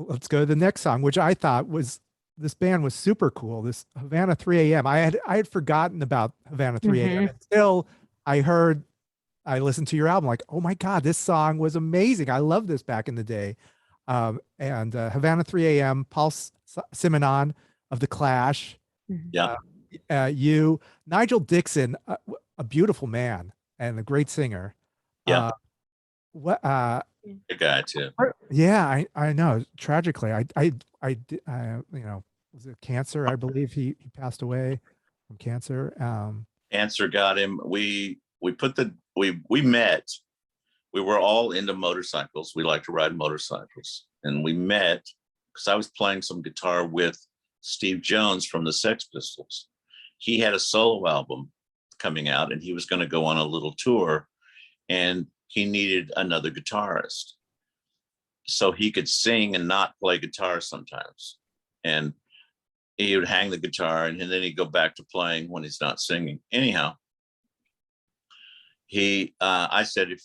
let's go to the next song, which I thought was this band was super cool. This Havana 3 a.m. I had forgotten about Havana 3 a.m. until I listened to your album, like, oh my God, this song was amazing. I love this back in the day. And Havana 3 a.m., Paul Simonon of The Clash, Yeah. you, Nigel Dixon, a beautiful man and a great singer. Yeah. What? A guy too. Yeah, I know. Tragically, you know, was it cancer? I believe he passed away from cancer. Cancer got him. We met. We were all into motorcycles. We like to ride motorcycles, and we met because I was playing some guitar with Steve Jones from the Sex Pistols. He had a solo album coming out, and he was going to go on a little tour, and he needed another guitarist so he could sing and not play guitar sometimes. And he would hang the guitar, and then he'd go back to playing when he's not singing. Anyhow, I said, if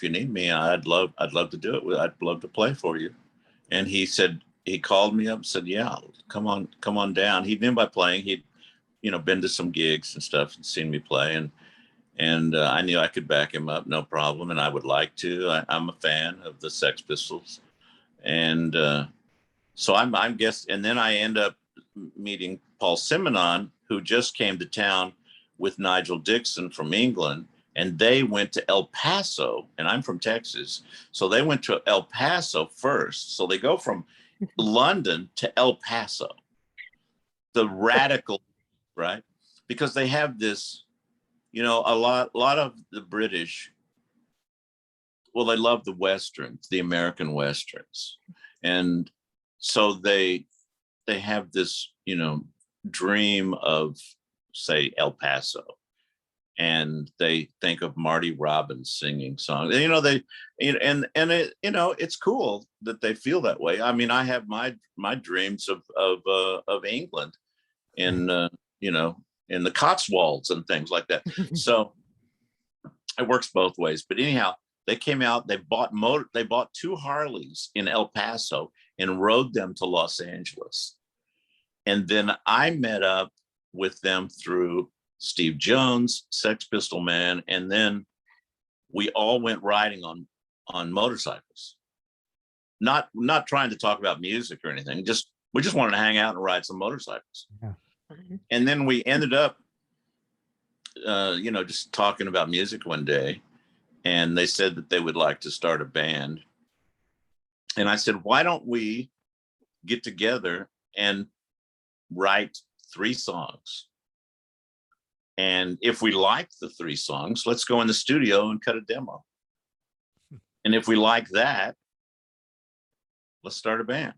you need me, I'd love to do it. I'd love to play for you. And he said, he called me up and said, yeah, come on down. He knew by playing, he'd, been to some gigs and stuff and seen me play. And I knew I could back him up, no problem. And I would like to. I'm a fan of the Sex Pistols. And so I'm guess. And then I end up meeting Paul Simonon, who just came to town with Nigel Dixon from England. And they went to El Paso, and I'm from Texas. So they went to El Paso first. So they go from London to El Paso, the radical, right? Because they have this, a lot of the British, well, they love the Westerns, the American Westerns. And so they have this, dream of, say, El Paso. And they think of Marty Robbins singing songs. It's cool that they feel that way. I mean, I have my dreams of England in in the Cotswolds and things like that. So it works both ways. But anyhow, they came out. They bought 2 Harleys in El Paso and rode them to Los Angeles. And then I met up with them through Steve Jones, Sex Pistol Man, and then we all went riding on motorcycles. Not trying to talk about music or anything. We just wanted to hang out and ride some motorcycles. Yeah. And then we ended up, just talking about music one day, and they said that they would like to start a band. And I said, why don't we get together and write 3 songs? And if we like the 3 songs, let's go in the studio and cut a demo. And if we like that, let's start a band.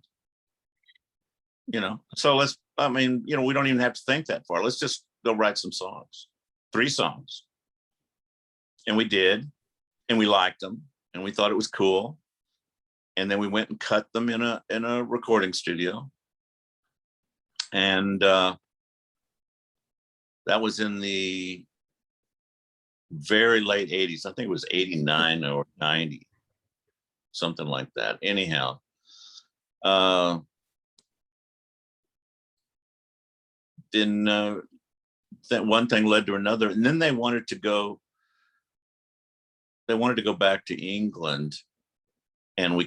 So we don't even have to think that far. Let's just go write some songs, 3 songs. And we did, and we liked them, and we thought it was cool. And then we went and cut them in a recording studio. And that was in the very late 80s. I think it was 89 or 90, something like that. Anyhow, then that one thing led to another. And then they wanted to go back to England. And we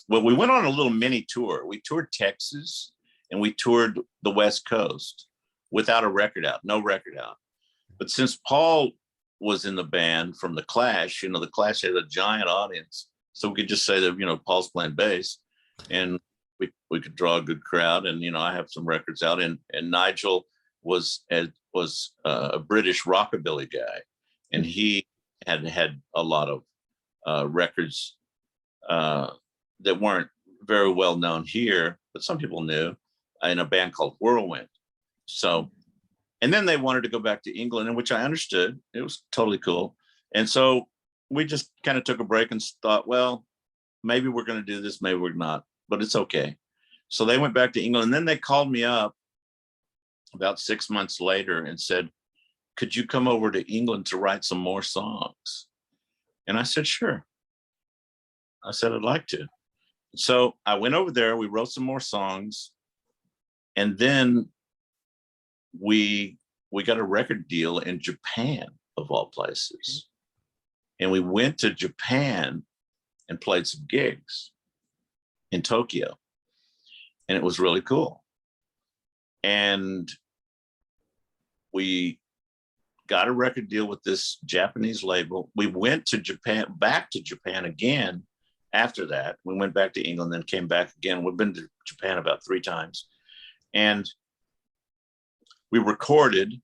we went on a little mini tour. We toured Texas and we toured the West Coast without a record out, no record out. But since Paul was in the band from The Clash, The Clash had a giant audience. So we could just say that, Paul's playing bass, and we could draw a good crowd. And, I have some records out, and Nigel was a British rockabilly guy. And he had a lot of records that weren't very well known here, but some people knew, in a band called Whirlwind. So, and then they wanted to go back to England, in which I understood. It was totally cool. And so we just kind of took a break and thought, well, maybe we're going to do this, maybe we're not, but it's okay. So they went back to England, and then they called me up about 6 months later and said, could you come over to England to write some more songs? And I said, sure. I said, I'd like to. So I went over there, we wrote some more songs, and then we got a record deal in Japan, of all places. And we went to Japan and played some gigs in Tokyo. And it was really cool. And we got a record deal with this Japanese label. We went to Japan, back to Japan again after that. We went back to England, then came back again. We've been to Japan about 3 times. And we recorded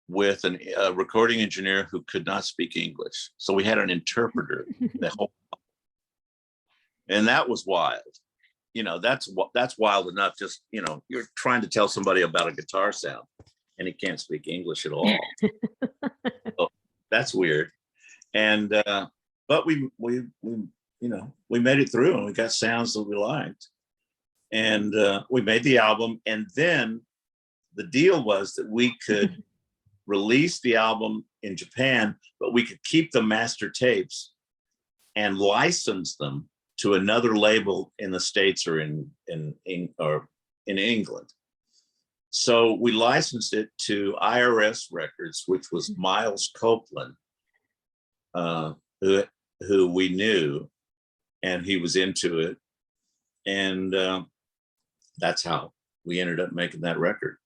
with a recording engineer who could not speak English. So we had an interpreter the whole time. And that was wild. You know, that's wild enough. Just, you know, you're trying to tell somebody about a guitar sound and he can't speak English at all. So that's weird. And but we you know, we made it through and we got sounds that we liked. And we made the album. And then the deal was that we could release the album in Japan, but we could keep the master tapes and license them to another label in the States or in England. So we licensed it to IRS Records, which was Miles Copeland, who we knew, and he was into it. And that's how we ended up making that record.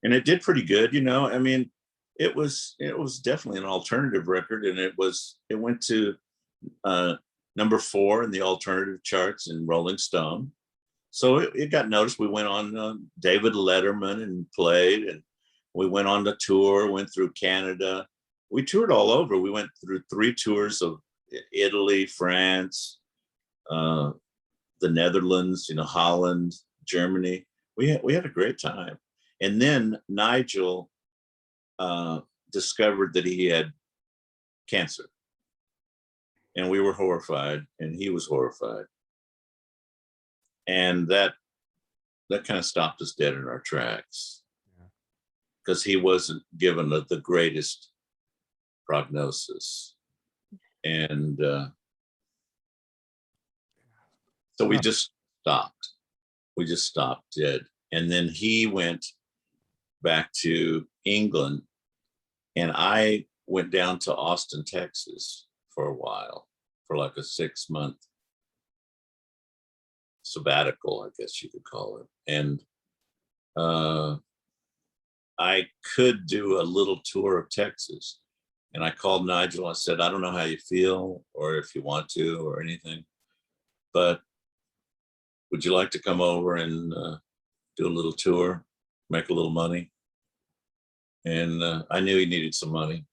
And it did pretty good, you know. I mean, it was definitely an alternative record, and it went to number 4 in the alternative charts in Rolling Stone. So it got noticed. We went on David Letterman and played, and we went on the tour, went through Canada. We toured all over. We went through 3 tours of Italy, France, the Netherlands, you know, Holland, Germany. We had a great time. And then Nigel discovered that he had cancer. And we were horrified, and he was horrified. And that kind of stopped us dead in our tracks, because he wasn't given the greatest prognosis. And so we just stopped. We just stopped dead. And then he went back to England, and I went down to Austin, Texas for a while, for like a 6-month sabbatical, I guess you could call it. And I could do a little tour of Texas. And I called Nigel. I said, I don't know how you feel or if you want to or anything, but would you like to come over and do a little tour, make a little money? And I knew he needed some money.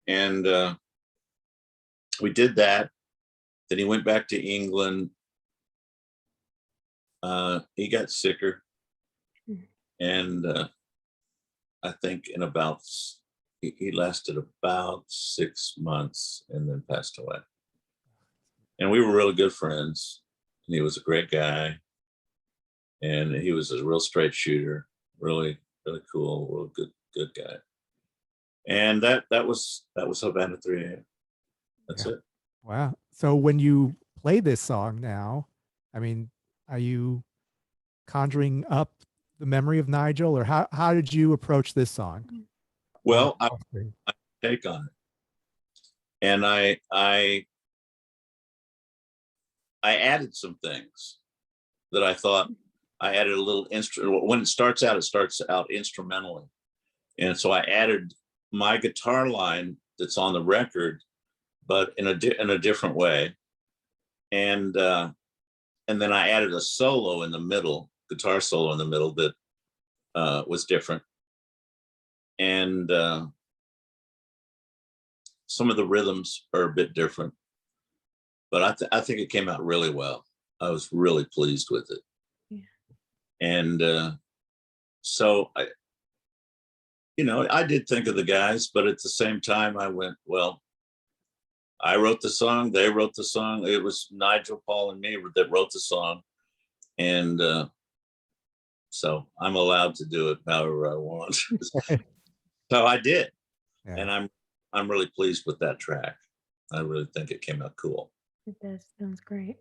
And we did that. Then he went back to England. He got sicker. And I think he lasted about 6 months and then passed away. And we were really good friends. And he was a great guy. And he was a real straight shooter, really, really cool, real good guy. And that was Havana 3 AM. That's it. Wow. So when you play this song now, I mean, are you conjuring up the memory of Nigel, or how did you approach this song? Well, I take on it. And I added some things that I thought. I added a little instrument. When it starts out instrumentally. And so I added my guitar line that's on the record, but in a different way. And then I added a solo in the middle, guitar solo in the middle that was different. And some of the rhythms are a bit different, but I think it came out really well. I was really pleased with it. Yeah. And so I did think of the guys, but at the same time I went, well, I wrote the song, they wrote the song. It was Nigel, Paul, and me that wrote the song. And so I'm allowed to do it however I want. So I did. Yeah. And I'm really pleased with that track. I really think it came out cool. It does. Sounds great.